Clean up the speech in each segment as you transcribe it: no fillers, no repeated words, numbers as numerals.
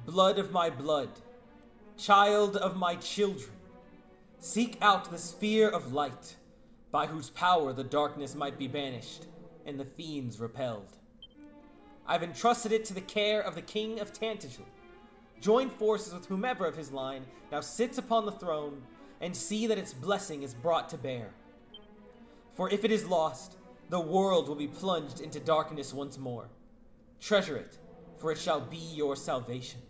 blood of my blood, child of my children, seek out the sphere of light, by whose power the darkness might be banished, and the fiends repelled. I've entrusted it to the care of the King of Tantegel. Join forces with whomever of his line now sits upon the throne, and see that its blessing is brought to bear. For if it is lost, the world will be plunged into darkness once more. Treasure it, for it shall be your salvation.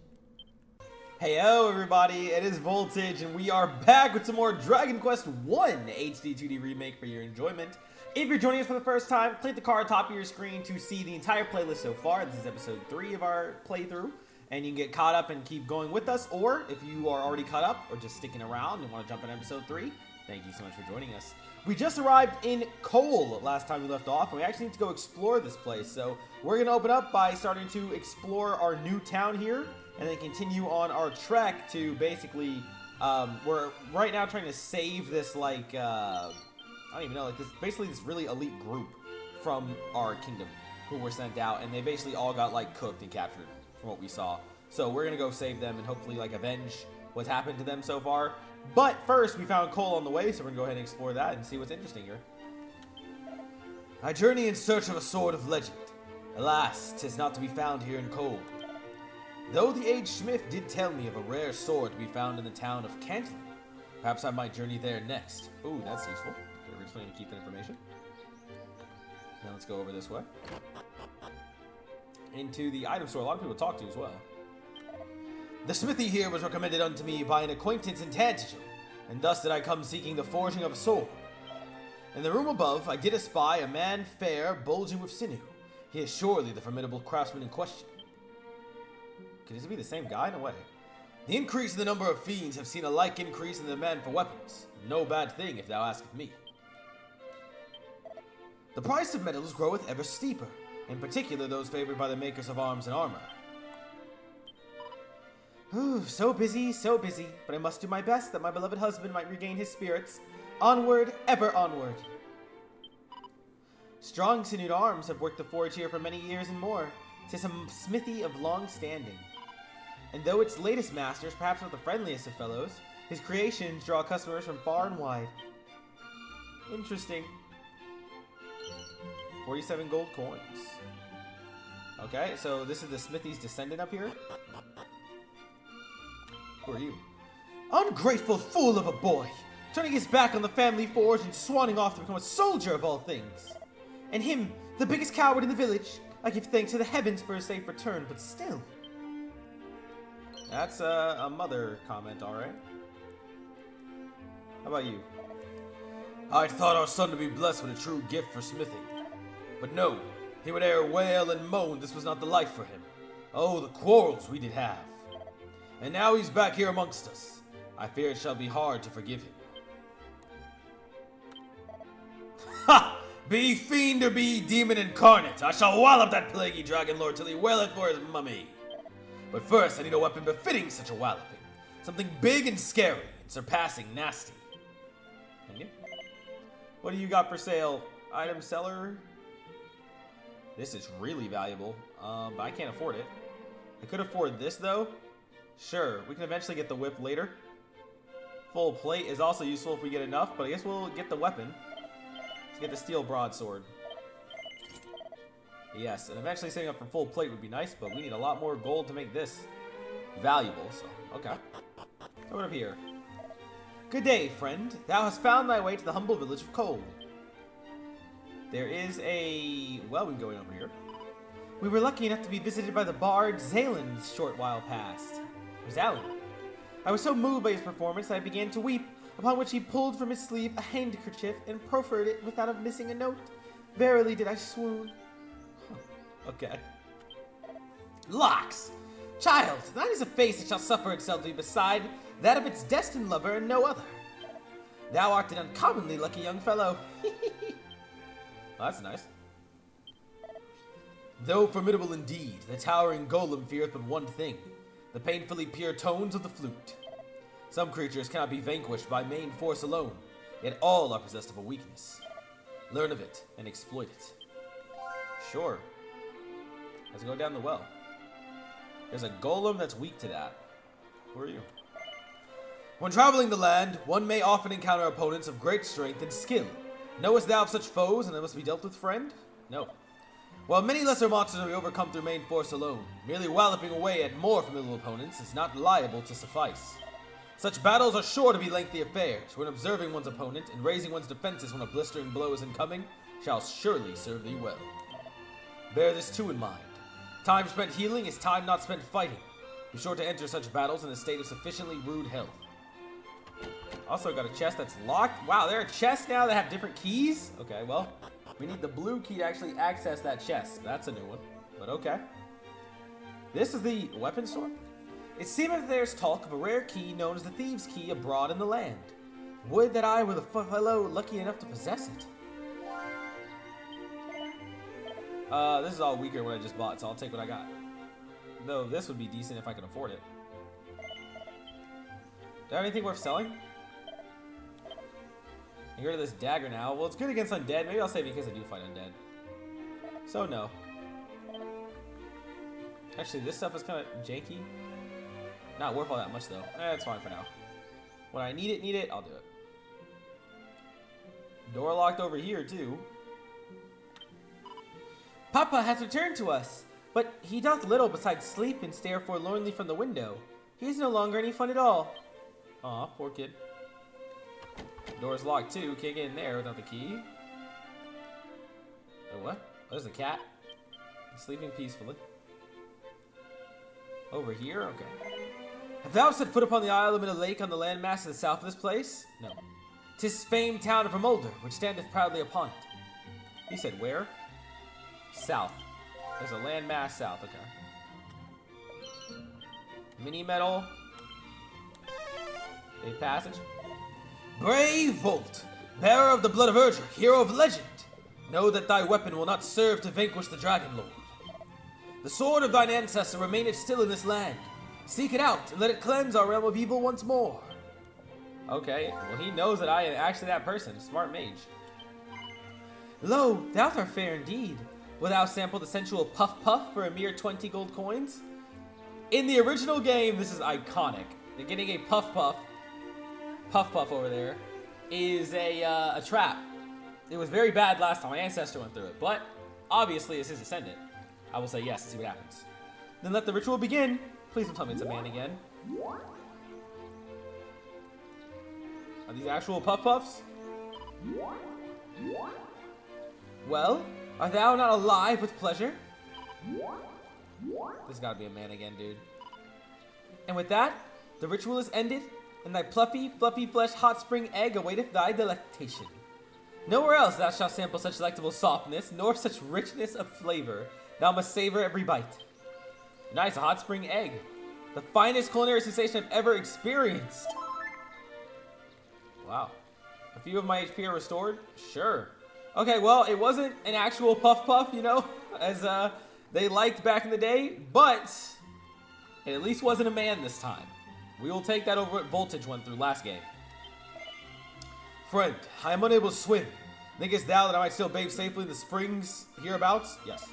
Heyo everybody, it is Voltage, and we are back with some more Dragon Quest 1 HD-2D Remake for your enjoyment. If you're joining us for the first time, click the card top of your screen to see the entire playlist so far. This is episode 3 of our playthrough, and you can get caught up and keep going with us, or if you are already caught up or just sticking around and want to jump in episode 3, thank you so much for joining us. We just arrived in Cole last time we left off, and we actually need to go explore this place. So we're going to open up by starting to explore our new town here, and then continue on our trek to basically, we're right now trying to save this, like, I don't even know, like, this basically this really elite group from our kingdom who were sent out, and they basically all got, like, cooked and captured from what we saw. So we're going to go save them and hopefully, like, avenge what's happened to them so far. But first, we found Cole on the way, so we're going to go ahead and explore that and see what's interesting here. I journey in search of a sword of legend. Alas, 'tis not to be found here in Cole. Though the aged smith did tell me of a rare sword to be found in the town of Cantley, perhaps I might journey there next. Ooh, that's useful. Okay, we're just going to keep that information. Now let's go over this way. Into the item store. A lot of people talk to as well. The smithy here was recommended unto me by an acquaintance in Tantegel, and thus did I come seeking the forging of a sword. In the room above, I did espy a man fair, bulging with sinew. He is surely the formidable craftsman in question. Could this be the same guy? No way. The increase in the number of fiends have seen a like increase in the demand for weapons. No bad thing, if thou askest me. The price of metals groweth ever steeper, in particular those favored by the makers of arms and armor. So busy, but I must do my best that my beloved husband might regain his spirits. Onward, ever onward. Strong sinewed arms have worked the forge here for many years and more. 'Tis a smithy of long standing. And though its latest masters, perhaps not the friendliest of fellows, his creations draw customers from far and wide. Interesting. 47 gold coins. Okay, so this is the smithy's descendant up here. Who are you? Ungrateful fool of a boy! Turning his back on the family forge and swanning off to become a soldier of all things. And him, the biggest coward in the village. I give thanks to the heavens for his safe return, but still. That's a mother comment, alright. How about you? I'd thought our son to be blessed with a true gift for smithing. But no, he would e'er wail and moan this was not the life for him. Oh, the quarrels we did have. And now he's back here amongst us. I fear it shall be hard to forgive him. Ha! Be fiend or be demon incarnate, I shall wallop that plaguey Dragonlord till he waileth for his mummy. But first, I need a weapon befitting such a walloping. Something big and scary, and surpassing nasty. Thank you. What do you got for sale? Item seller? This is really valuable, but I can't afford it. I could afford this, though. Sure, we can eventually get the whip later. Full plate is also useful if we get enough, but I guess we'll get the weapon. Let's get the steel broadsword. Yes, and eventually setting up for full plate would be nice, but we need a lot more gold to make this valuable, so, okay. Over up here. Good day, friend. Thou hast found thy way to the humble village of Cole. There is a... well, we can go in over here. We were lucky enough to be visited by the bard Zalen's short while past. Zalen. I was so moved by his performance that I began to weep, upon which he pulled from his sleeve a handkerchief and proffered it without missing a note. Verily did I swoon. Okay. Locks! Child, that is a face that shall suffer itself to be beside that of its destined lover and no other. Thou art an uncommonly lucky young fellow. Well, that's nice. Though formidable indeed, the towering golem feareth but one thing, the painfully pure tones of the flute. Some creatures cannot be vanquished by main force alone, yet all are possessed of a weakness. Learn of it and exploit it. Sure. Let's go down the well. There's a golem that's weak to that. Who are you? When traveling the land, one may often encounter opponents of great strength and skill. Knowest thou of such foes, and they must be dealt with, friend? No. While many lesser monsters are overcome through main force alone, merely walloping away at more formidable opponents is not liable to suffice. Such battles are sure to be lengthy affairs, when observing one's opponent and raising one's defenses when a blistering blow is incoming shall surely serve thee well. Bear this too in mind. Time spent healing is time not spent fighting. Be sure to enter such battles in a state of sufficiently rude health. Also got a chest that's locked. Wow, there are chests now that have different keys? Okay, well, we need the blue key to actually access that chest. That's a new one, but okay. This is the weapon store? It seemeth there's talk of a rare key known as the Thieves' Key abroad in the land. Would that I were the fellow lucky enough to possess it. This is all weaker than what I just bought, so I'll take what I got. Though this would be decent if I can afford it. Do I have anything worth selling? Get rid of this dagger now. Well, it's good against undead. Maybe I'll save it in case I do fight undead. So, no. Actually, this stuff is kind of janky. Not worth all that much, though. It's fine for now. When I need it, I'll do it. Door locked over here, too. Papa hath returned to us, but he doth little besides sleep and stare forlornly from the window. He is no longer any fun at all. Aw, poor kid. Door's locked too. Can't get in there without the key. Oh, what? There's the cat. He's sleeping peacefully. Over here? Okay. Have thou set foot upon the isle amid a lake on the landmass to the south of this place? No. 'Tis famed town of Remolder, which standeth proudly upon it. He said where? South. There's a landmass south. Okay. Mini metal. Safe passage. Brave Volt, bearer of the blood of Erdrick, hero of legend, know that thy weapon will not serve to vanquish the Dragonlord. The sword of thine ancestor remaineth still in this land. Seek it out, and let it cleanse our realm of evil once more. Okay, well he knows that I am actually that person, smart mage. Lo, thou art fair indeed. Wilt thou sample the sensual Puff Puff for a mere 20 gold coins? In the original game, this is iconic. They're getting a Puff Puff over there is a trap. It was very bad last time. My ancestor went through it, but obviously as his descendant, I will say yes and see what happens. Then let the ritual begin. Please don't tell me it's a man again. Are these actual Puff Puffs? Well, art thou not alive with pleasure? This gotta be a man again, dude. And with that, the ritual is ended, and thy fluffy flesh hot spring egg awaiteth thy delectation. Nowhere else thou shalt sample such delectable softness, nor such richness of flavor. Thou must savor every bite. Nice, a hot spring egg. The finest culinary sensation I've ever experienced. Wow. A few of my HP are restored? Sure. Okay, well, it wasn't an actual Puff Puff, you know, as they liked back in the day, but it at least wasn't a man this time. We will take that over what Voltage went through last game. Friend, I am unable to swim. Thinkest thou that I might still bathe safely in the springs hereabouts? Yes.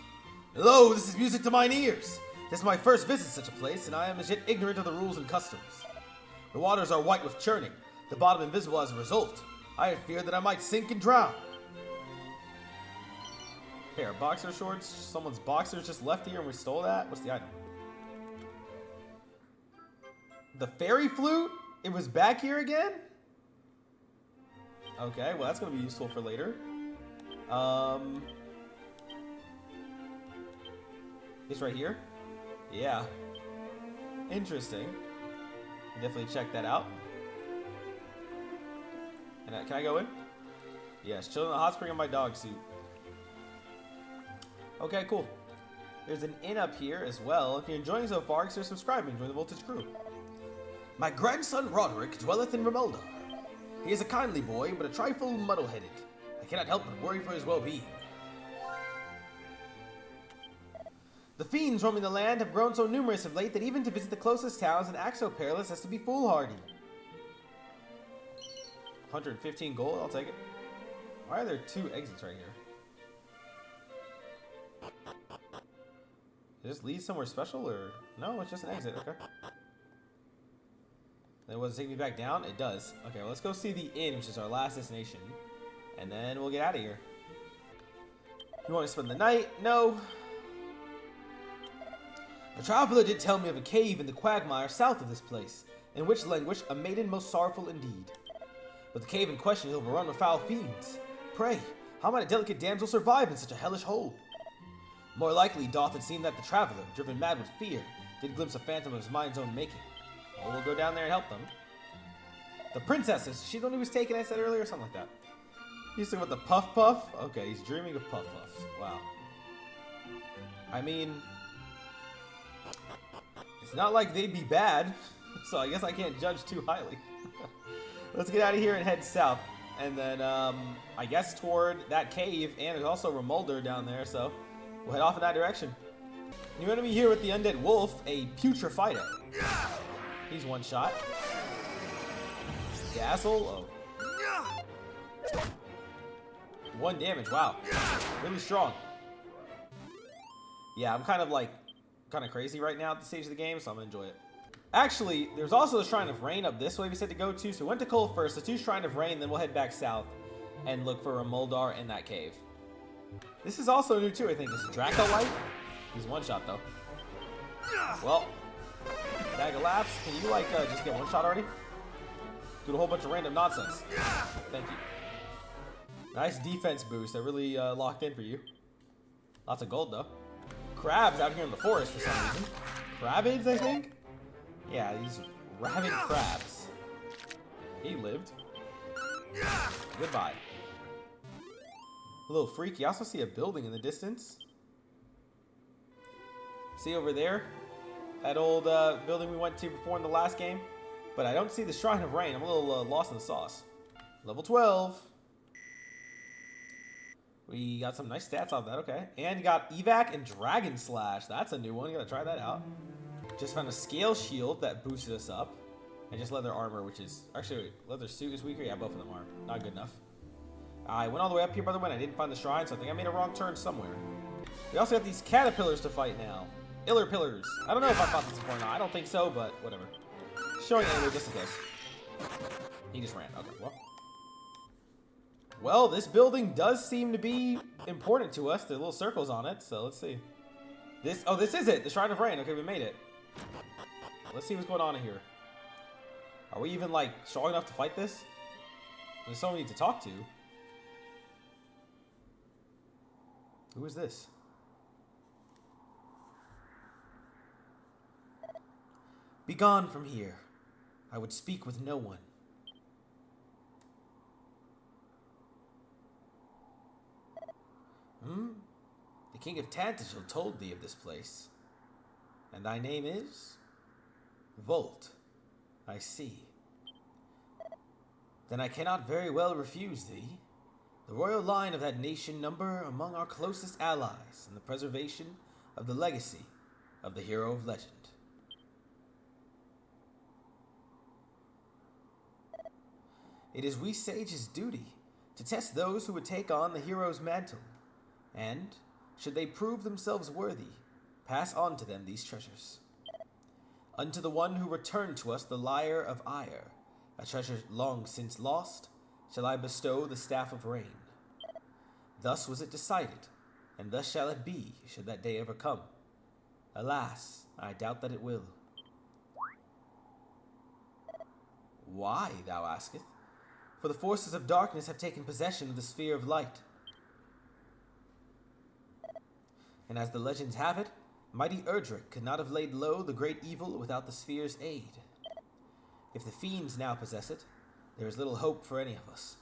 Lo, this is music to mine ears. This is my first visit to such a place, and I am as yet ignorant of the rules and customs. The waters are white with churning, the bottom invisible as a result. I had feared that I might sink and drown. Pair of boxer shorts. Someone's boxers just left here and we stole that. What's the item? The fairy flute? It was back here again? Okay, well that's going to be useful for later. It's right here? Yeah. Interesting. Definitely check that out. And can I go in? Yes, chill in the hot spring in my dog suit. Okay, cool. There's an inn up here as well. If you're enjoying so far, consider subscribing. Join the Voltage crew. My grandson Roderick dwelleth in Remolder. He is a kindly boy, but a trifle muddle-headed. I cannot help but worry for his well-being. The fiends roaming the land have grown so numerous of late that even to visit the closest towns and act so perilous as to be foolhardy. 115 gold, I'll take it. Why are there two exits right here? Does this lead somewhere special, or no? It's just an exit. Okay. Then was it take me back down? It does. Okay, well, let's go see the inn, which is our last destination, and then we'll get out of here. You want to spend the night? No. A traveler did tell me of a cave in the quagmire south of this place, in which languished a maiden most sorrowful indeed. But the cave in question is overrun with foul fiends. Pray, how might a delicate damsel survive in such a hellish hole? More likely doth it seem that the traveler, driven mad with fear, did glimpse a phantom of his mind's own making. Well, we'll go down there and help them. The princesses, she the one who was taken, I said earlier, or something like that. He's talking about the Puff Puff? Okay, he's dreaming of Puff Puffs. Wow. I mean, it's not like they'd be bad, so I guess I can't judge too highly. Let's get out of here and head south. And then, I guess toward that cave, and there's also Remolder down there, so we'll head off in that direction. New enemy here with the undead wolf, a Putrefido. He's one shot. Dazzle, oh. 1 damage, wow. Really strong. Yeah, I'm kind of crazy right now at this stage of the game, so I'm gonna enjoy it. Actually, there's also the Shrine of Rain up this way we said to go to, so we went to Cole first, the 2 Shrine of Rain, then we'll head back south and look for Remoldar in that cave. This is also new too, I think. This is Dragonlord. He's one shot though. Well, bag of laughs. Can you just get one shot already? Do a whole bunch of random nonsense. Thank you. Nice defense boost. That really locked in for you. Lots of gold though. Crabs out here in the forest for some reason. Crabbids, I think? Yeah, these rabid crabs. He lived. Goodbye. A little freaky. I also see a building in the distance. See over there? That old building we went to before in the last game? But I don't see the Shrine of Rain. I'm a little lost in the sauce. Level 12. We got some nice stats off that, okay. And you got Evac and Dragon Slash. That's a new one. You gotta try that out. Just found a Scale Shield that boosted us up. And just Leather Armor, which is... Actually, Leather Suit is weaker. Yeah, both of them are. Not good enough. I went all the way up here, by the way, and I didn't find the shrine, so I think I made a wrong turn somewhere. We also have these caterpillars to fight now. Iller Pillars. I don't know if I fought this before or not. I don't think so, but whatever. Showing it anyway, just in case. He just ran. Okay, well. Well, this building does seem to be important to us. There are little circles on it, so let's see. This is it. The Shrine of Rain. Okay, we made it. Let's see what's going on in here. Are we even, strong enough to fight this? There's someone we need to talk to. Who is this? Begone from here. I would speak with no one. The King of Tantajil told thee of this place. And thy name is? Volt. I see. Then I cannot very well refuse thee. The royal line of that nation number among our closest allies in the preservation of the legacy of the hero of legend. It is we sages' duty to test those who would take on the hero's mantle, and, should they prove themselves worthy, pass on to them these treasures. Unto the one who returned to us the Lyre of Ire, a treasure long since lost, shall I bestow the Staff of Rain. Thus was it decided, and thus shall it be, should that day ever come. Alas, I doubt that it will. Why, thou askest? For the forces of darkness have taken possession of the sphere of light. And as the legends have it, mighty Erdrick could not have laid low the great evil without the sphere's aid. If the fiends now possess it, there is little hope for any of us.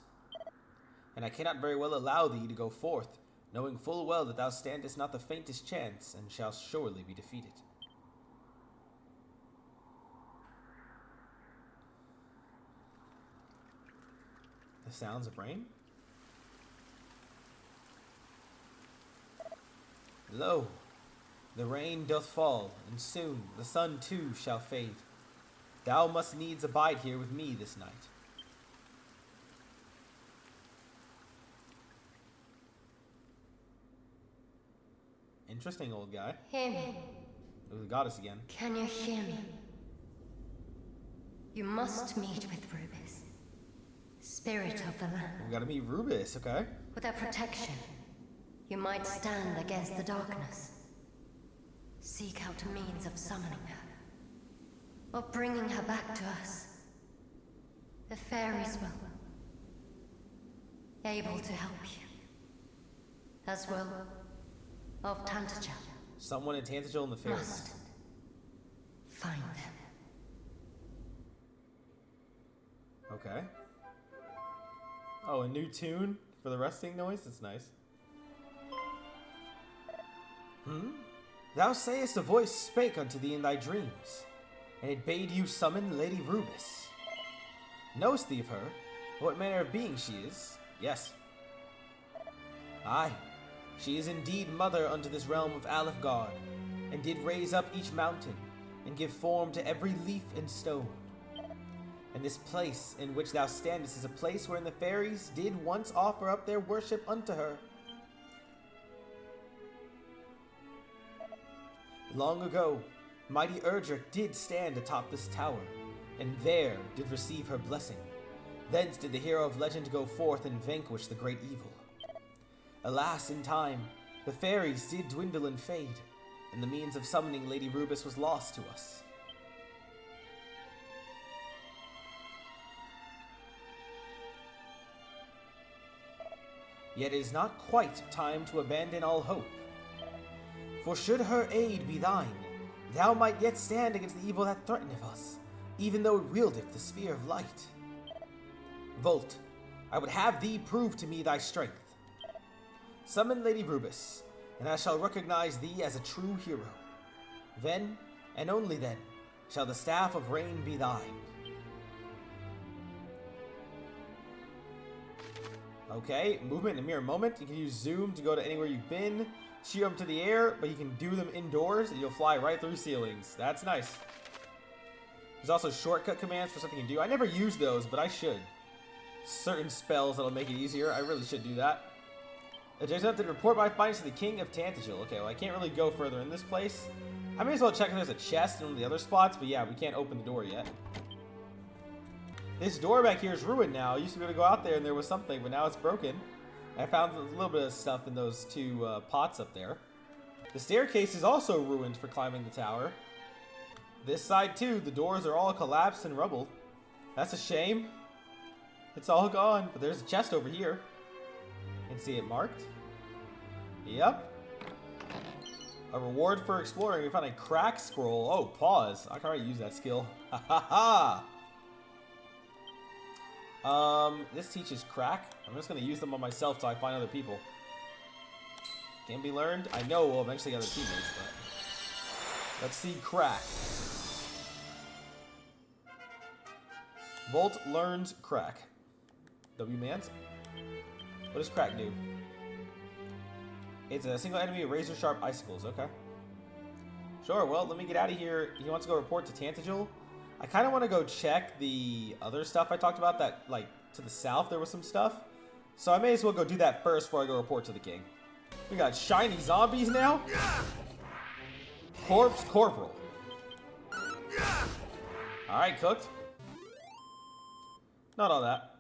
And I cannot very well allow thee to go forth, knowing full well that thou standest not the faintest chance, and shalt surely be defeated. The sounds of rain? Lo, the rain doth fall, and soon the sun too shall fade. Thou must needs abide here with me this night. Interesting old guy. Hear me. Ooh, the goddess again. Can you hear me? You must meet with Rubis, spirit of the land. We gotta meet Rubis, okay? With her protection, you might stand against the darkness. Seek out a means of summoning her, of bringing her back to us. The fairies will able to help you, as will of Tantagel. Someone in Tantagel and the fairies. Must find them. Okay. Oh, a new tune for the resting noise? That's nice. Thou sayest a voice spake unto thee in thy dreams, and it bade you summon Lady Rubis. Knowest thee of her? What manner of being she is? Yes. Aye, she is indeed mother unto this realm of Alefgard, and did raise up each mountain, and give form to every leaf and stone. And this place in which thou standest is a place wherein the fairies did once offer up their worship unto her. Long ago, mighty Erdrick did stand atop this tower, and there did receive her blessing. Thence did the hero of legend go forth and vanquish the great evil. Alas, in time, the fairies did dwindle and fade, and the means of summoning Lady Rubis was lost to us. Yet it is not quite time to abandon all hope. For should her aid be thine, thou might yet stand against the evil that threateneth us, even though it wieldeth the spear of light. Volt, I would have thee prove to me thy strength. Summon Lady Rubis, and I shall recognize thee as a true hero. Then, and only then, shall the staff of rain be thine. Okay, movement in a mere moment. You can use zoom to go to anywhere you've been. Shoot up to the air, but you can do them indoors and you'll fly right through ceilings. That's nice. There's also shortcut commands for something you can do. I never use those, but I should. Certain spells that'll make it easier. I really should do that. Adjacent to report my findings to the King of Tantagel. Okay, well I can't really go further in this place. I may as well check if there's a chest in one of the other spots, but yeah, we can't open the door yet. This door back here is ruined now. I used to be able to go out there and there was something, but now it's broken. I found a little bit of stuff in those two pots up there. The staircase is also ruined for climbing the tower. This side too, the doors are all collapsed and rubble. That's a shame. It's all gone, but there's a chest over here. You can see it marked. Yep. A reward for exploring. We found a crack scroll. Oh, pause. I can already use that skill. Ha ha ha! This teaches crack. I'm just gonna use them on myself till I find other people. Can be learned. I know we'll eventually get other teammates, but let's see crack. Volt learns crack. W-Mans. What does crack do? It's a single enemy with razor sharp icicles. Okay. Sure, well, let me get out of here. He wants to go report to Tantagel. I kind of want to go check the other stuff I talked about, that, like, to the south there was some stuff. So I may as well go do that first before I go report to the king. We got shiny zombies now? Corpse Corporal. Alright, cooked. Not all that.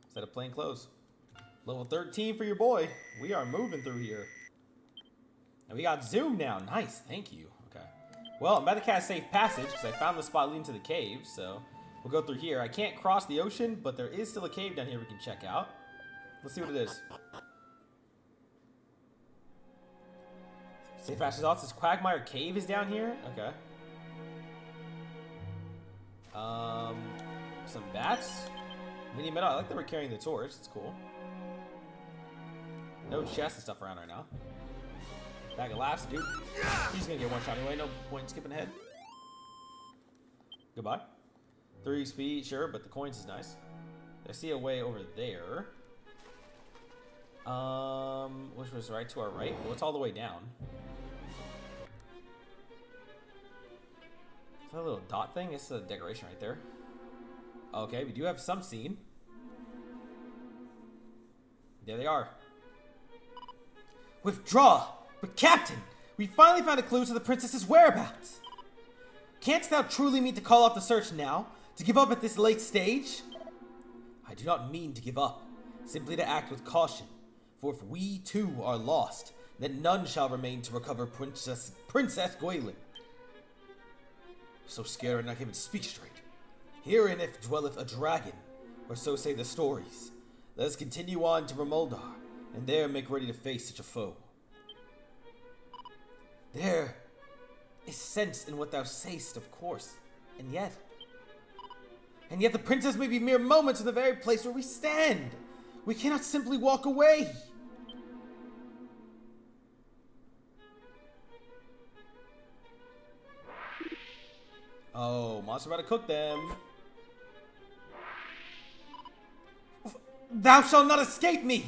Instead of plain clothes. Level 13 for your boy. We are moving through here. And we got zoom now. Nice, thank you. Okay. Well, I'm about to cast Safe Passage because I found the spot leading to the cave, so we'll go through here. I can't cross the ocean, but there is still a cave down here we can check out. Let's see what it is. Safe Passage off. This Quagmire Cave is down here? Okay. Some bats? Mini metal. I like that we're carrying the torch. It's cool. No chests and stuff around right now. Bag of laughs, dude. He's gonna get one shot anyway. No point in skipping ahead. Goodbye. 3 speed, sure, but the coins is nice. I see a way over there. Which was right to our right? Well, it's all the way down. Is that a little dot thing? It's a decoration right there. Okay, we do have some scene. There they are. Withdraw! But Captain, we finally found a clue to the princess's whereabouts. Canst thou truly mean to call off the search now? To give up at this late stage? I do not mean to give up, simply to act with caution. For if we too are lost, then none shall remain to recover Princess Gwaelin. So scared I can't even speak straight. Herein if dwelleth a dragon, or so say the stories. Let us continue on to Remoldar, and there make ready to face such a foe. There is sense in what thou say'st, of course, and yet the princess may be mere moments in the very place where we stand. We cannot simply walk away. Oh, monster about to cook them. Thou shalt not escape me!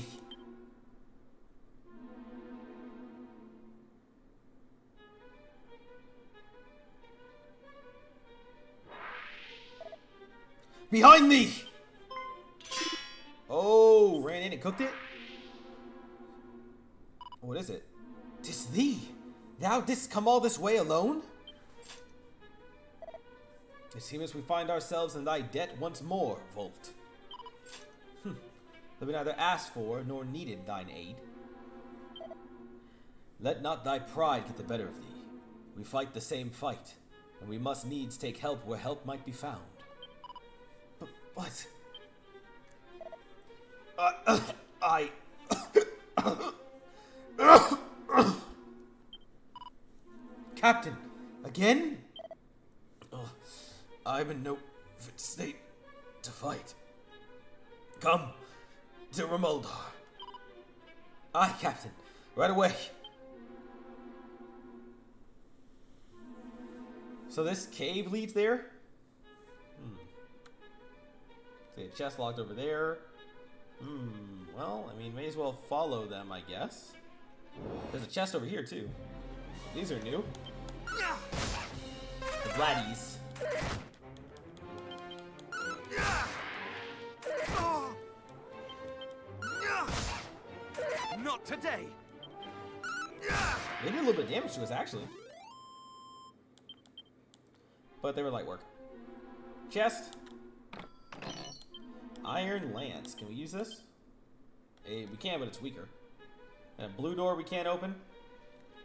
Behind thee! Oh, ran in and cooked it? What is it? 'Tis thee! Thou didst come all this way alone? It seems we find ourselves in thy debt once more, Volt. That we neither asked for nor needed thine aid. Let not thy pride get the better of thee. We fight the same fight, and we must needs take help where help might be found. But what? Captain, again? I'm in no fit state to fight. Come to Remoldar. Aye, Captain. Right away. So this cave leads there? See a chest locked over there. Well, I mean, may as well follow them, I guess. There's a chest over here, too. These are new. The Vladdies. Not today. They did a little bit of damage to us, actually. But they were light work. Chest. Iron Lance. Can we use this? We can, but it's weaker. And a blue door we can't open.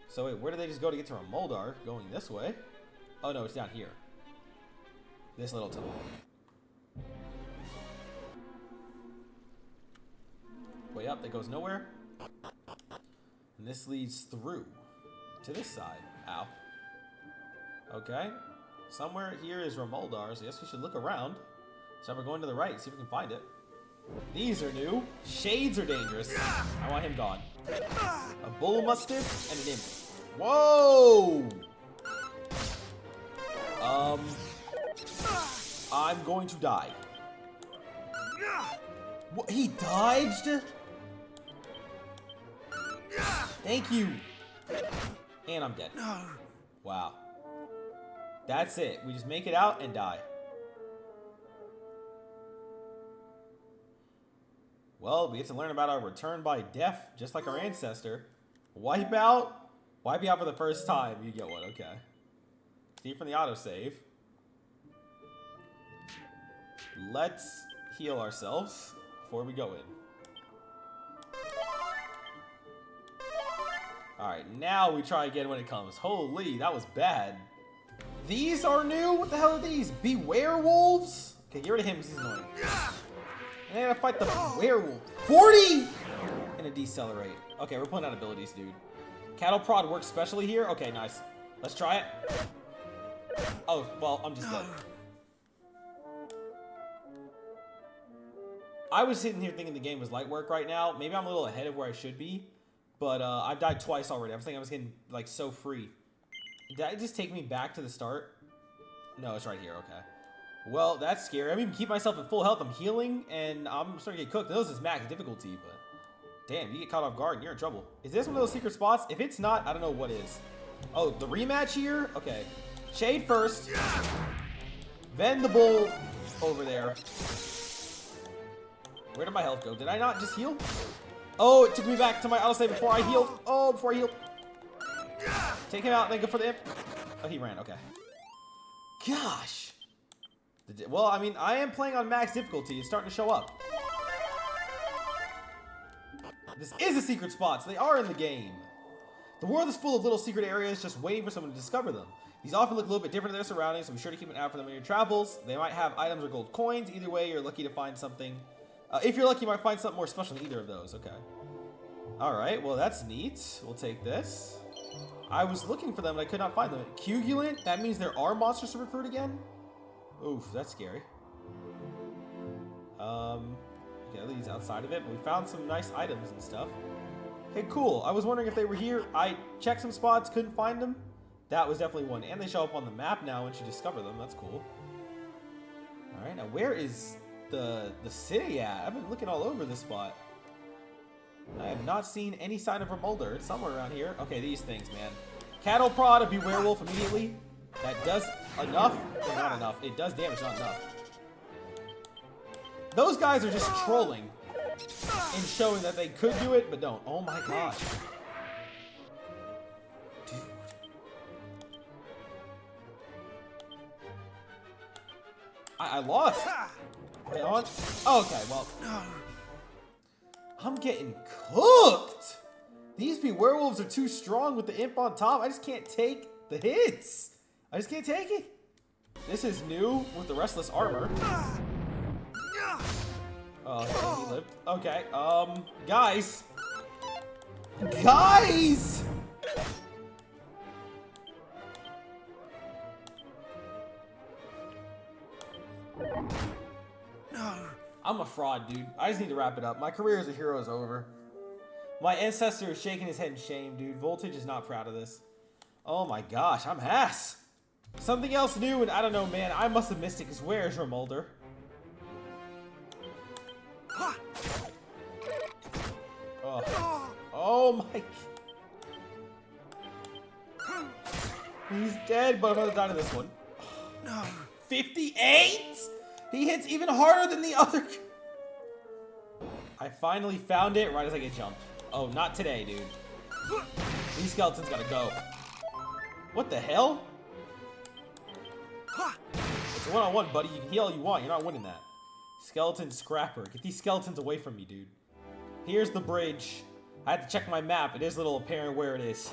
So wait, where do they just go to get to Remoldar? Going this way? Oh no, it's down here. This little tunnel. Way up, that goes nowhere. And this leads through to this side. Ow. Okay. Somewhere here is Remoldar, so I guess we should look around. So we're going to the right, see if we can find it. These are new. Shades are dangerous. I want him gone. A bull mastiff and an imp. Whoa! I'm going to die. What? He dodged? Thank you. And I'm dead. Wow. That's it. We just make it out and die. Well, we get to learn about our return by death, just like our ancestor. Wipe out? Wipe you out for the first time. You get one. Okay. See from the autosave. Let's heal ourselves before we go in. Alright, now we try again when it comes. Holy, that was bad. These are new? What the hell are these? Beware wolves? Okay, get rid of him because he's annoying. And I gotta fight the werewolf. 40! And a decelerate. Okay, we're pulling out abilities, dude. Cattle prod works specially here? Okay, nice. Let's try it. Oh, well, I'm just dead. I was sitting here thinking the game was light work right now. Maybe I'm a little ahead of where I should be. But I've died twice already. I was thinking I was getting, like, so free. Did that just take me back to the start? No, it's right here. Okay. Well, that's scary. I mean, keep myself at full health. I'm healing, and I'm starting to get cooked. I know this is max difficulty, but damn, you get caught off guard, and you're in trouble. Is this one of those secret spots? If it's not, I don't know what is. Oh, the rematch here? Okay. Shade first. Then the bull over there. Where did my health go? Did I not just heal? Oh, it took me back to my autosave before I healed. Oh, before I healed. Take him out, then go for the imp. Oh, he ran. Okay. Gosh. Well, I mean, I am playing on max difficulty. It's starting to show up. This is a secret spot, so they are in the game. The world is full of little secret areas just waiting for someone to discover them. These often look a little bit different than their surroundings, so be sure to keep an eye out for them in your travels. They might have items or gold coins. Either way, you're lucky to find something. If you're lucky, you might find something more special than either of those. Okay. Alright, well, that's neat. We'll take this. I was looking for them, but I could not find them. Cugulant? That means there are monsters to recruit again? Oof, that's scary. Okay, at least outside of it, but we found some nice items and stuff. Okay, cool. I was wondering if they were here. I checked some spots, couldn't find them. That was definitely one. And they show up on the map now once you discover them. That's cool. Alright, now where is the city at? I've been looking all over this spot. I have not seen any sign of Remolder. It's somewhere around here. Okay, these things, man. Cattle prod and be werewolf immediately. That does enough. Or not enough. It does damage, not enough. Those guys are just trolling and showing that they could do it, but don't. Oh my gosh. Dude. I lost. Wait, on? Oh, okay, well. I'm getting cooked. These werewolves are too strong with the imp on top. I just can't take the hits. I just can't take it. This is new with the restless armor. Oh, okay, he lived. Okay, guys. Guys! I'm a fraud, dude. I just need to wrap it up. My career as a hero is over. My ancestor is shaking his head in shame, dude. Voltage is not proud of this. Oh my gosh, I'm ass. Something else new, and I don't know, man. I must have missed it, because where is Remolder? Oh. Oh my. He's dead, but I'm gonna die to this one. 58? He hits even harder than the other. I finally found it right as I get jumped. Oh, not today, dude. These skeletons gotta go. What the hell? It's a one-on-one, buddy. You can heal all you want. You're not winning that. Skeleton scrapper. Get these skeletons away from me, dude. Here's the bridge. I had to check my map. It is a little apparent where it is.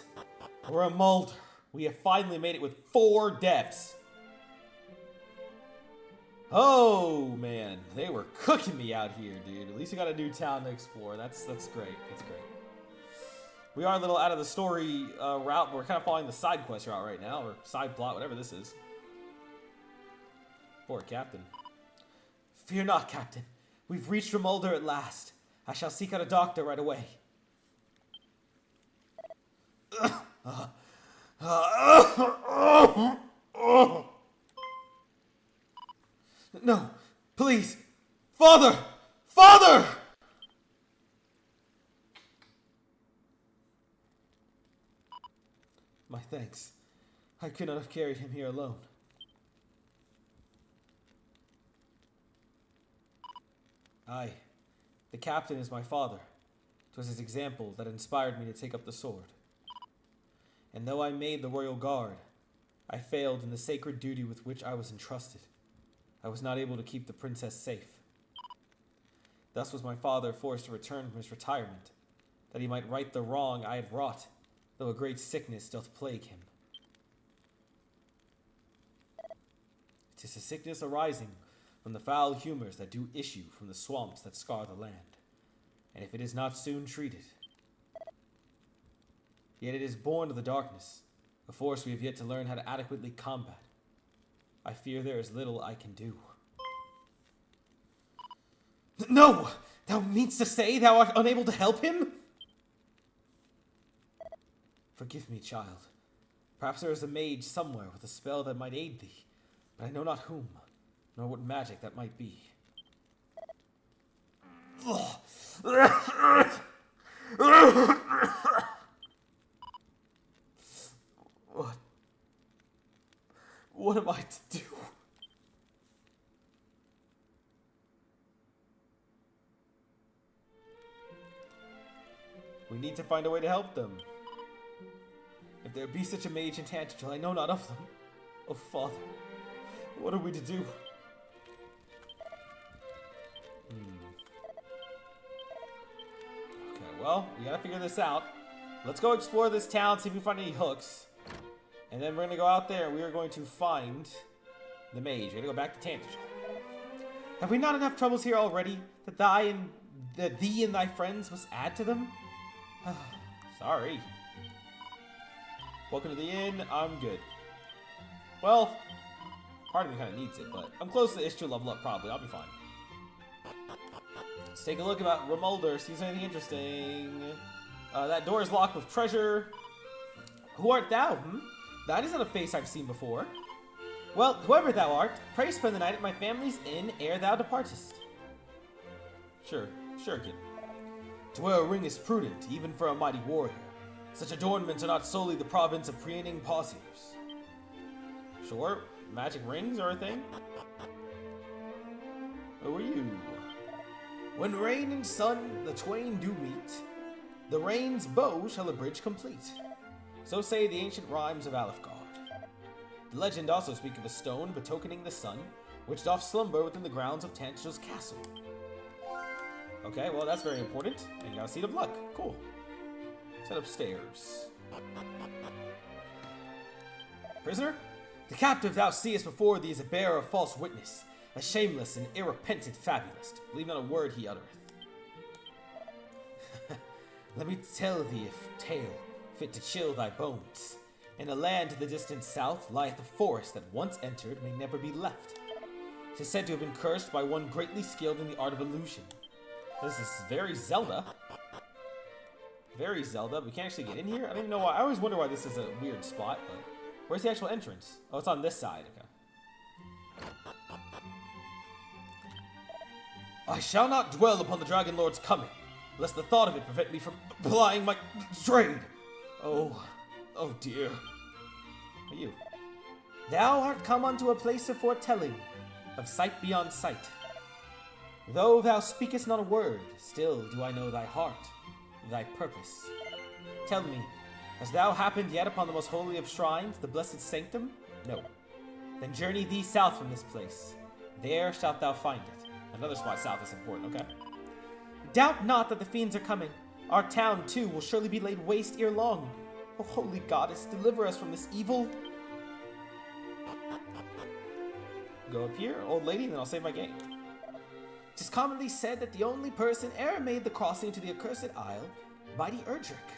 We're a Mulder. We have finally made it with 4 deaths. Oh, man. They were cooking me out here, dude. At least we got a new town to explore. That's great. That's great. We are a little out of the story route, but we're kind of following the side quest route right now, or side plot, whatever this is. Poor Captain. Fear not, Captain. We've reached Remolder at last. I shall seek out a doctor right away. No, please. Father! Father! My thanks. I could not have carried him here alone. Aye, the captain is my father. 'Twas his example that inspired me to take up the sword. And though I made the royal guard, I failed in the sacred duty with which I was entrusted. I was not able to keep the princess safe. Thus was my father forced to return from his retirement, that he might right the wrong I had wrought, though a great sickness doth plague him. 'Tis a sickness arising from the foul humors that do issue from the swamps that scar the land, and if it is not soon treated, yet it is born of the darkness, a force we have yet to learn how to adequately combat. I fear there is little I can do. No! Thou meanst to say thou art unable to help him? Forgive me, child. Perhaps there is a mage somewhere with a spell that might aid thee, but I know not whom, nor what magic that might be. What am I to do? We need to find a way to help them. If there be such a mage in Tantagel, I know not of them. Oh, Father, what are we to do? Okay, well, we gotta figure this out. Let's go explore this town, see if we find any hooks. And then we're gonna go out there and we are going to find the mage. We're gonna go back to Tantagel. Have we not enough troubles here already that thee and thy friends must add to them? Sorry. Welcome to the inn. I'm good. Well, part of me kind of needs it, but I'm close to Ishtu level up probably. I'll be fine. Let's take a look about Remulder. See if there's anything interesting. That door is locked with treasure. Who art thou? That isn't a face I've seen before. Well, whoever thou art, pray spend the night at my family's inn ere thou departest. Sure, kid. To wear a ring is prudent, even for a mighty warrior. Such adornments are not solely the province of preening posiers. Sure, magic rings are a thing. Who are you? When rain and sun the twain do meet, the rain's bow shall a bridge complete. So say the ancient rhymes of Alefgard. The legend also speak of a stone betokening the sun, which doth slumber within the grounds of Tantagel's castle. Okay, well that's very important. And you got a seat of luck. Cool. Let's head upstairs. Prisoner? The captive thou seest before thee is a bearer of false witness, a shameless and irrepentant fabulist. Believe not a word he uttereth. Let me tell thee a tale fit to chill thy bones. In a land to the distant south lieth a forest that once entered may never be left. 'Tis said to have been cursed by one greatly skilled in the art of illusion. This is very Zelda. Very Zelda. We can't actually get in here? I don't even know why. I always wonder why this is a weird spot, but where's the actual entrance? Oh, it's on this side. Okay. I shall not dwell upon the Dragonlord's coming, lest the thought of it prevent me from plying my trade. Oh dear. Are you? Thou art come unto a place of foretelling, of sight beyond sight. Though thou speakest not a word, still do I know thy heart, thy purpose. Tell me, hast thou happened yet upon the most holy of shrines, the blessed sanctum? No. Then journey thee south from this place. There shalt thou find it. Another spot south is important, okay? Doubt not that the fiends are coming. Our town, too, will surely be laid waste ere long. O holy goddess, deliver us from this evil. Go up here, old lady, and then I'll save my game. 'Tis commonly said that the only person e'er made the crossing to the accursed isle, mighty Erdrick.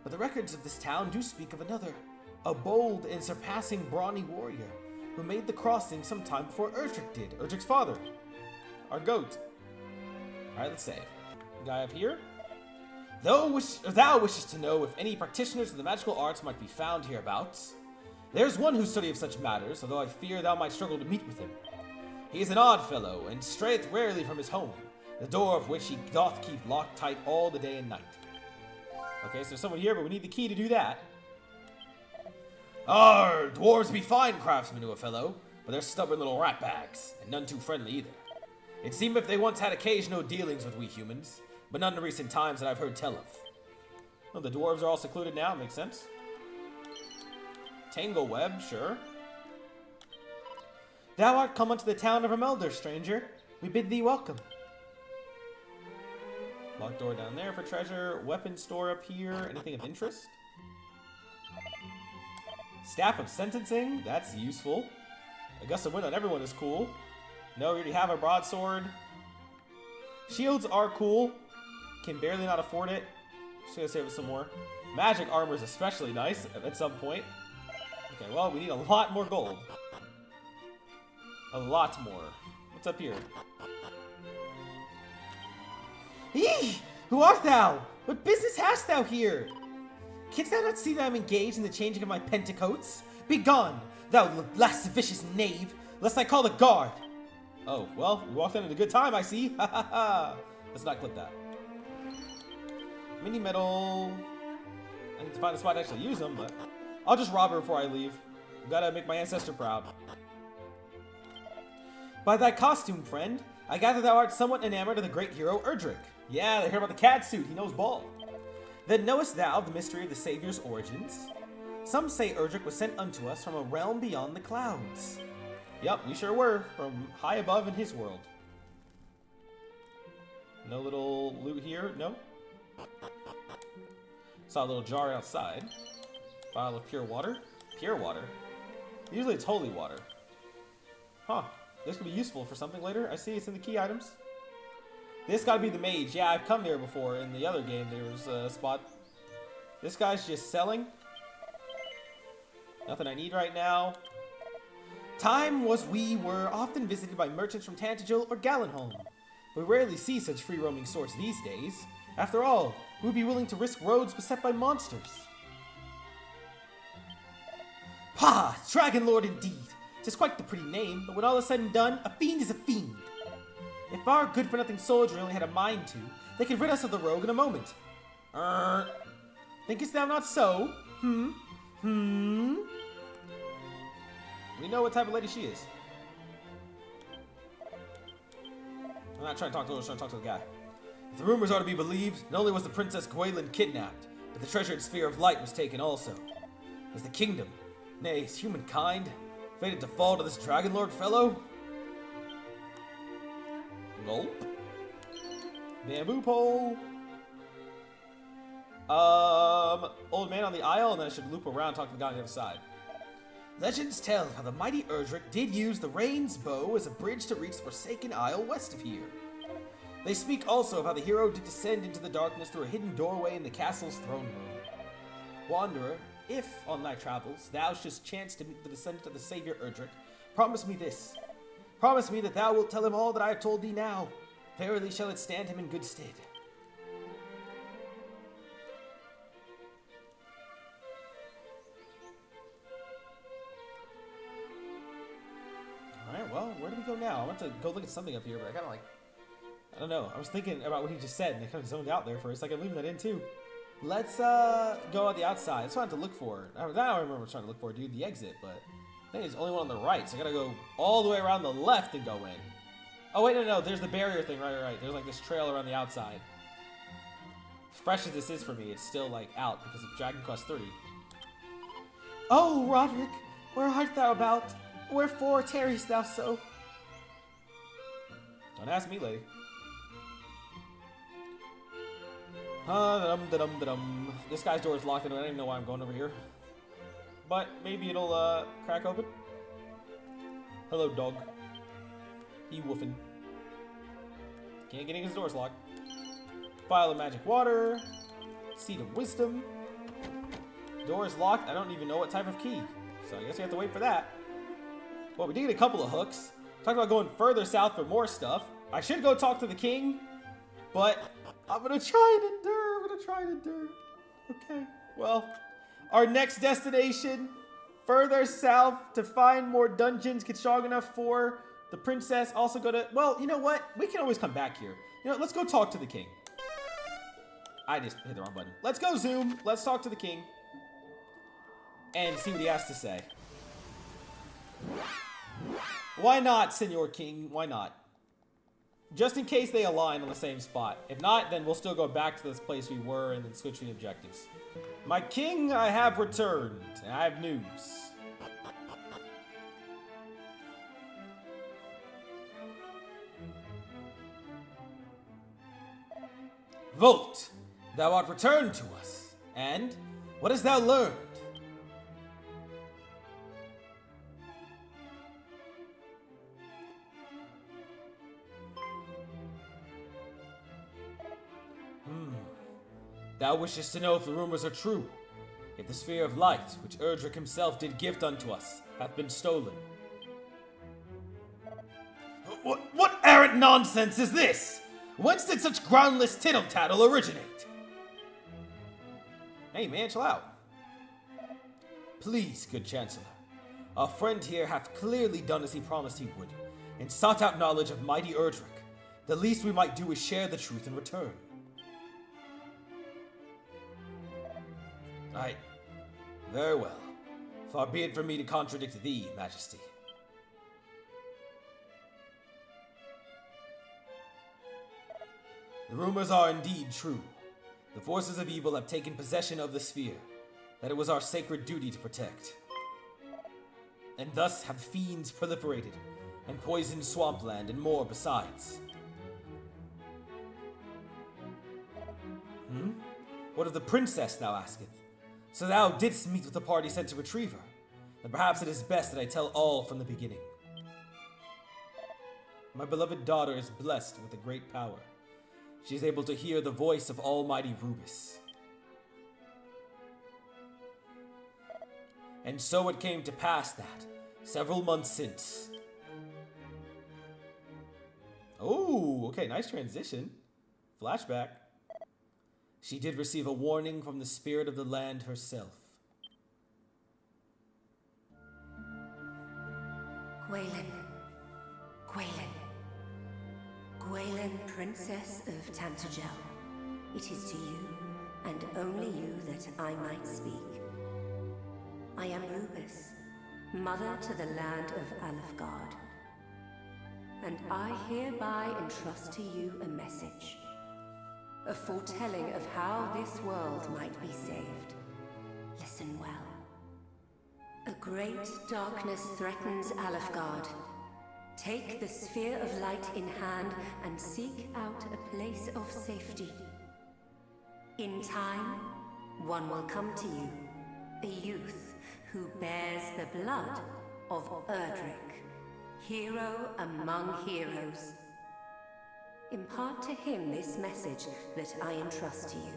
But the records of this town do speak of another, a bold and surpassing brawny warrior, who made the crossing some time before Erdrick did, Erdrick's father. Our goat. Alright, let's save. Guy up here. Thou wishest to know if any practitioners of the magical arts might be found hereabouts. There's one whose study of such matters, although I fear thou might struggle to meet with him. He is an odd fellow, and strayeth rarely from his home, the door of which he doth keep locked tight all the day and night. Okay, so there's someone here, but we need the key to do that. Dwarves be fine craftsmen to a fellow, but they're stubborn little ratbags, and none too friendly either. It seemeth they once had occasional dealings with we humans, but none in recent times that I've heard tell of. Well, the dwarves are all secluded now, makes sense. Tangle web, sure. Thou art come unto the town of Remulder, stranger. We bid thee welcome. Locked door down there for treasure. Weapon store up here. Anything of interest? Staff of sentencing. That's useful. A gust of wind on everyone is cool. No, we already have a broadsword. Shields are cool. Can barely not afford it. Just gonna save us some more. Magic armor is especially nice at some point. Okay, well, we need a lot more gold. A lot more. What's up here? Eee! Who art thou? What business hast thou here? Canst thou not see that I am engaged in the changing of my petticoats? Begone, thou lascivious knave, lest I call the guard. Oh, well, we walked in at a good time, I see. Ha ha ha. Let's not clip that. Mini medal. I need to find a spot to actually use them, but I'll just rob her before I leave. Gotta make my ancestor proud. By thy costume, friend, I gather thou art somewhat enamored of the great hero Erdrick. Yeah, they heard about the cat suit. He knows ball. Then knowest thou the mystery of the Savior's origins? Some say Erdrick was sent unto us from a realm beyond the clouds. Yup, we sure were, from high above in his world. No little loot here? No? Saw a little jar outside. Vial of pure water? Pure water? Usually it's holy water. Huh. This could be useful for something later. I see it's in the key items. This gotta be the mage. Yeah, I've come here before. In the other game, there was a spot. This guy's just selling. Nothing I need right now. Time was we were often visited by merchants from Tantagel or Gallenholm. We rarely see such free-roaming sorts these days. After all, who would be willing to risk roads beset by monsters? Pah! Dragonlord indeed! 'Tis quite the pretty name, but when all is said and done, a fiend is a fiend. If our good-for-nothing soldier only had a mind to, they could rid us of the rogue in a moment. Thinkest thou not so? We know what type of lady she is. I'm not trying to talk to her, I'm trying to talk to the guy. If the rumors are to be believed, not only was the Princess Gwaelin kidnapped, but the treasured Sphere of Light was taken also. Is the kingdom, nay, is humankind, fated to fall to this Dragonlord fellow? Gulp. Bamboo pole. Old man on the aisle, and then I should loop around and talk to the guy on the other side. Legends tell how the mighty Erdrick did use the Rain's bow as a bridge to reach the Forsaken Isle west of here. They speak also of how the hero did descend into the darkness through a hidden doorway in the castle's throne room. Wanderer, if, on thy travels, thou shouldst chance to meet the descendant of the Savior Erdrick, promise me this. Promise me that thou wilt tell him all that I have told thee now. Verily shall it stand him in good stead. Alright, well, where do we go now? I want to go look at something up here, but I kind of like... I don't know. I was thinking about what he just said, and I kind of zoned out there for a second, leaving that in too. Let's go on the outside. That's what I have to look for. Now I remember what I was trying to look for, dude, the exit, but I think there's only one on the right, so I gotta go all the way around the left and go in. Oh, wait, no, there's the barrier thing, right. There's like this trail around the outside. As fresh as this is for me, it's still like out because of Dragon Quest III. Oh, Roderick, where art thou about? Wherefore tarriest thou so? Don't ask me, lady. This guy's door is locked, and I don't even know why I'm going over here. But maybe it'll crack open. Hello, dog. He woofing. Can't get in his door's locked. Vial of magic water. Seed of wisdom. Door is locked. I don't even know what type of key. So I guess we have to wait for that. Well, we did get a couple of hooks. Talked about going further south for more stuff. I should go talk to the king, but I'm gonna try and endure. Okay, well, our next destination, further south to find more dungeons, get strong enough for the princess. Also go to, well, you know what? We can always come back here. You know, let's go talk to the king. I just hit the wrong button. Let's go zoom. Let's talk to the king and see what he has to say. Why not, Senor King? Why not? Just in case they align on the same spot. If not, then we'll still go back to this place we were and then switch the objectives. My king, I have returned. And I have news. Volt, thou art returned to us. And what hast thou learned? Thou wishest to know if the rumors are true, if the Sphere of Light, which Erdrick himself did gift unto us, hath been stolen. What arrant nonsense is this? Whence did such groundless tittle-tattle originate? Hey man, chill out. Please, good Chancellor, our friend here hath clearly done as he promised he would, and sought out knowledge of mighty Erdrick. The least we might do is share the truth in return. Aye, very well. Far be it from me to contradict thee, Majesty. The rumors are indeed true. The forces of evil have taken possession of the sphere. that it was our sacred duty to protect. And thus have fiends proliferated, and poisoned swampland, and more besides. What of the princess, thou asketh? So thou didst meet with the party sent to retrieve her, then perhaps it is best that I tell all from the beginning. My beloved daughter is blessed with a great power. She is able to hear the voice of Almighty Rubus. And so it came to pass that, several months since... Oh, okay, nice transition. Flashback. She did receive a warning from the spirit of the land herself. Gwaelin. Gwaelin, Princess of Tantagel. It is to you, and only you, that I might speak. I am Rubus, mother to the land of Alefgard. And I hereby entrust to you a message. A foretelling of how this world might be saved. Listen well. A great darkness threatens Alefgard. Take the sphere of light in hand and seek out a place of safety. In time, one will come to you, a youth who bears the blood of Erdrick, hero among heroes. Impart to him this message that I entrust to you.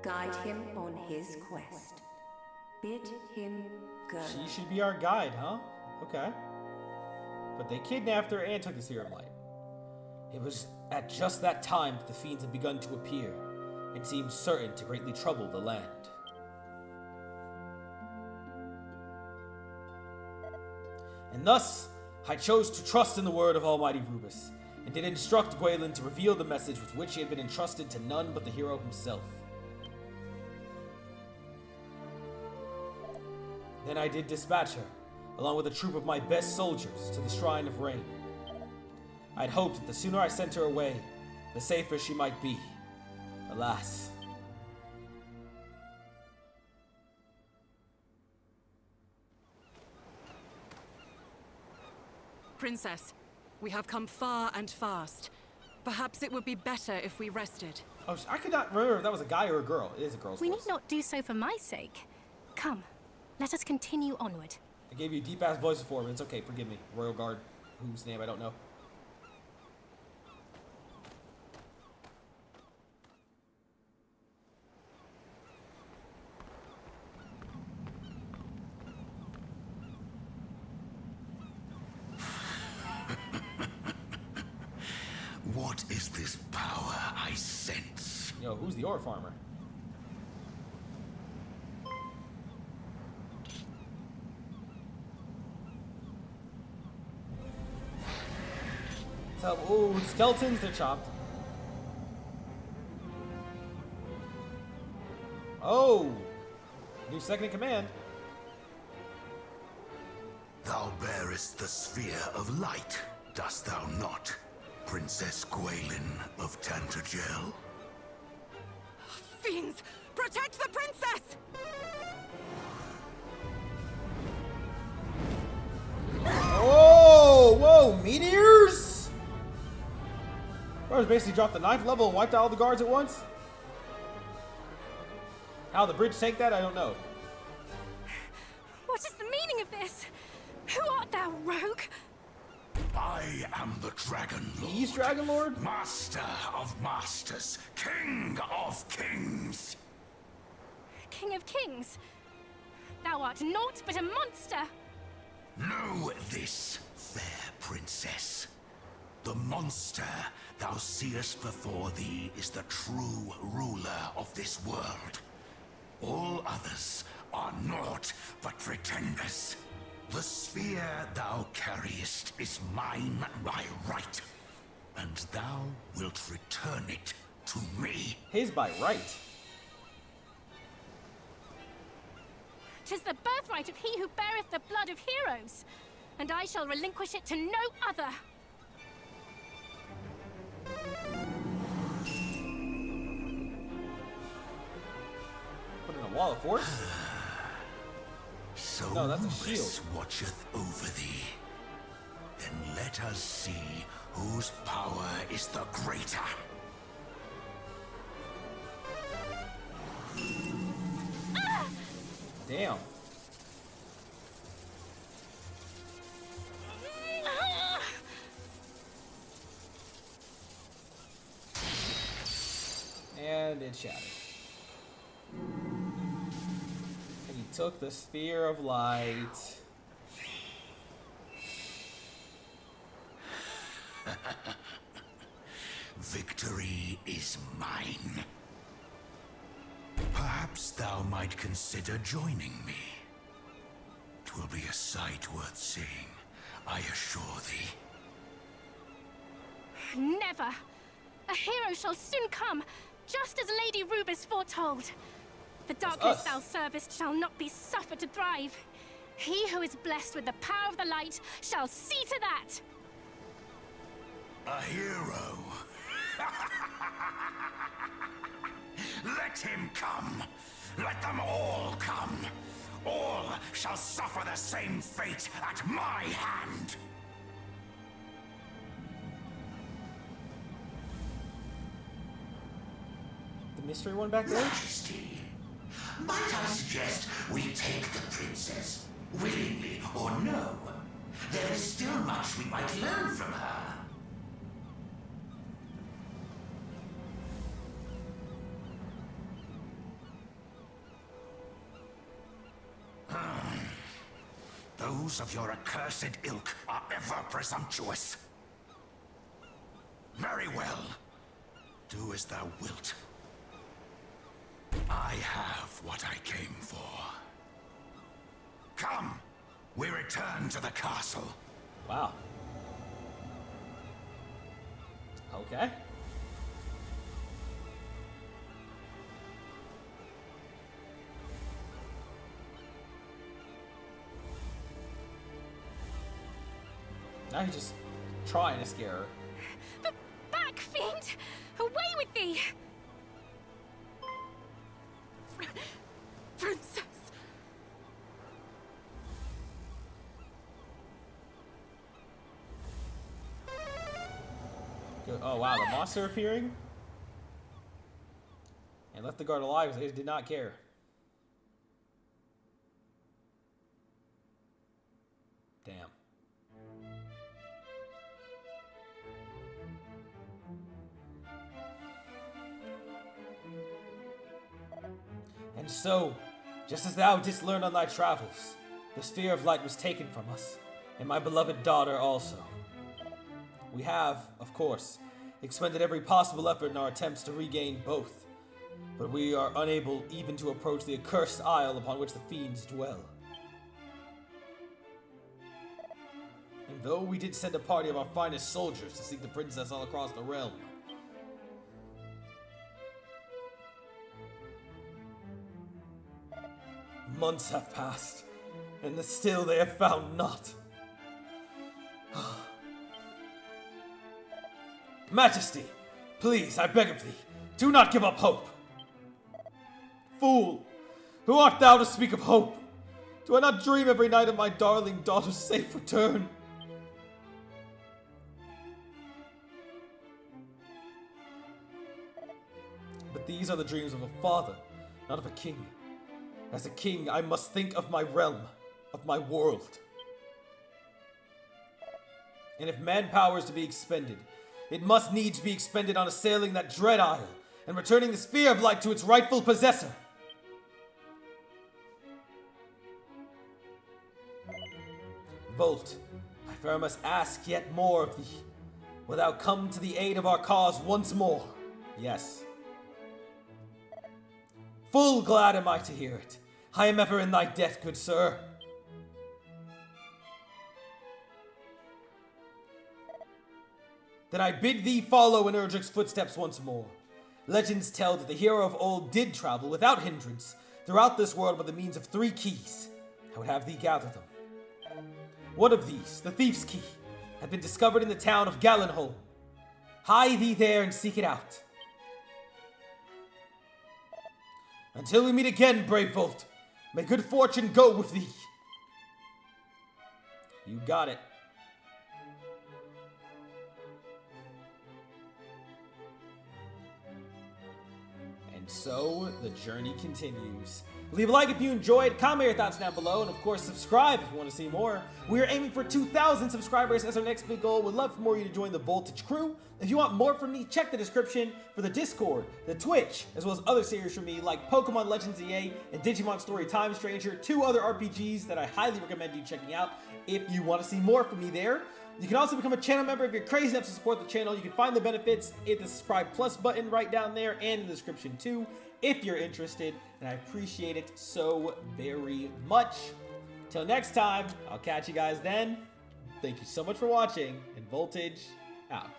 Guide him on his quest. Bid him go. She should be our guide, huh? Okay. But they kidnapped her and took the Serum Light. It was at just that time that the fiends had begun to appear, and seemed certain to greatly trouble the land. And thus, I chose to trust in the word of Almighty Rubus, and did instruct Gwaelin to reveal the message with which he had been entrusted to none but the hero himself. Then I did dispatch her, along with a troop of my best soldiers, to the Shrine of Rain. I'd hoped that the sooner I sent her away, the safer she might be. Alas. Princess, we have come far and fast. Perhaps it would be better if we rested. Oh, I could not remember if that was a guy or a girl. It is a girl's voice. We need not do so for my sake. Come, let us continue onward. I gave you a deep-ass voice before, but it's okay. Forgive me. Royal Guard, whose name I don't know. What is this power I sense? Yo, who's the ore farmer? So, ooh, skeletons, they're chopped. Oh! New second in command. Thou bearest the sphere of light, dost thou not, Princess Gwaelin of Tantagel? Fiends! Protect the princess! Oh! Whoa! Meteors? Brothers basically dropped the 9th level and wiped out all the guards at once? How the bridge take that? I don't know. What is the meaning of this? Who art thou, rogue? I am the Dragonlord. He's Dragonlord? Master of masters, King of kings. King of kings? Thou art naught but a monster! Know this, fair princess. The monster thou seest before thee is the true ruler of this world. All others are naught but pretenders. The sphere thou carriest is mine by right, and thou wilt return it to me. His by right. 'Tis the birthright of he who beareth the blood of heroes, and I shall relinquish it to no other. Put in a wall of force? So No, that's a shield. Rubus watcheth over thee. Then let us see whose power is the greater. Damn. And it shattered. And he took the sphere of light. Victory is mine. Perhaps thou might consider joining me. 'Twill be a sight worth seeing, I assure thee. Never! A hero shall soon come, just as Lady Rubus foretold. The darkness us. thou servest shall not be suffered to thrive. He who is blessed with the power of the light shall see to that! A hero. Let him come. Let them all come. All shall suffer the same fate at my hand. The mystery one back there? Majesty, might I suggest we take the princess, willingly or no? There is still much we might learn from her. Those of your accursed ilk are ever presumptuous. Very well. Do as thou wilt. I have what I came for. Come, we return to the castle. Wow. Okay. Now he's just trying to scare her. Back, fiend! Away with thee! Princess! Oh wow, the monster appearing? And left the guard alive because they did not care. Damn. And so, just as thou didst learn on thy travels, the sphere of light was taken from us, and my beloved daughter also. We have, of course, expended every possible effort in our attempts to regain both, but we are unable even to approach the accursed isle upon which the fiends dwell. And though we did send a party of our finest soldiers to seek the princess all across the realm, months have passed, and still they have found naught. Majesty, please, I beg of thee, do not give up hope. Fool, who art thou to speak of hope? Do I not dream every night of my darling daughter's safe return? But these are the dreams of a father, not of a king. As a king, I must think of my realm, of my world. And if manpower is to be expended, it must needs be expended on assailing that dread isle and returning the sphere of light to its rightful possessor. Volt, I fear I must ask yet more of thee. Wilt thou come to the aid of our cause once more? Yes. Full glad am I to hear it. I am ever in thy debt, good sir. Then I bid thee follow in Erdrick's footsteps once more. Legends tell that the hero of old did travel without hindrance throughout this world by the means of 3 keys. I would have thee gather them. One of these, the Thief's Key, had been discovered in the town of Gallenholm. Hie thee there and seek it out. Until we meet again, brave Volt, may good fortune go with thee. You got it. And so, the journey continues. Leave a like if you enjoyed, comment your thoughts down below, and of course subscribe if you want to see more. We are aiming for 2,000 subscribers as our next big goal. Would love for more of you to join the Voltage crew. If you want more from me, check the description for the Discord, the Twitch, as well as other series from me like Pokemon Legends EA and Digimon Story Time Stranger, 2 other RPGs that I highly recommend you checking out if you want to see more from me there. You can also become a channel member if you're crazy enough to support the channel. You can find the benefits in the subscribe plus button right down there and in the description too, if you're interested, and I appreciate it so very much. Till next time, I'll catch you guys then. Thank you so much for watching, and Voltage out.